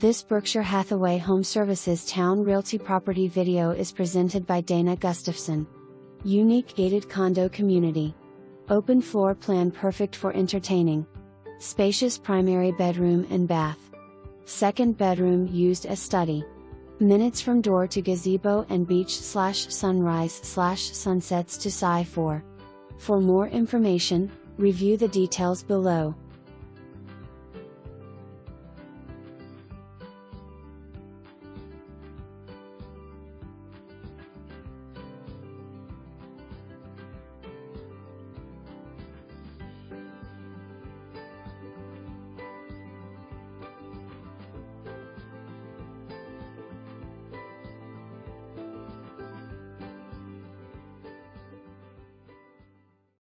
This Berkshire Hathaway HomeServices Towne Realty property video is presented by Dana Gustafson. Unique gated condo community. Open floor plan perfect for entertaining. Spacious primary bedroom and bath. Second bedroom used as study. Minutes from door to gazebo and beach/sunrise/sunsets to SIGH 4. For more information, review the details below.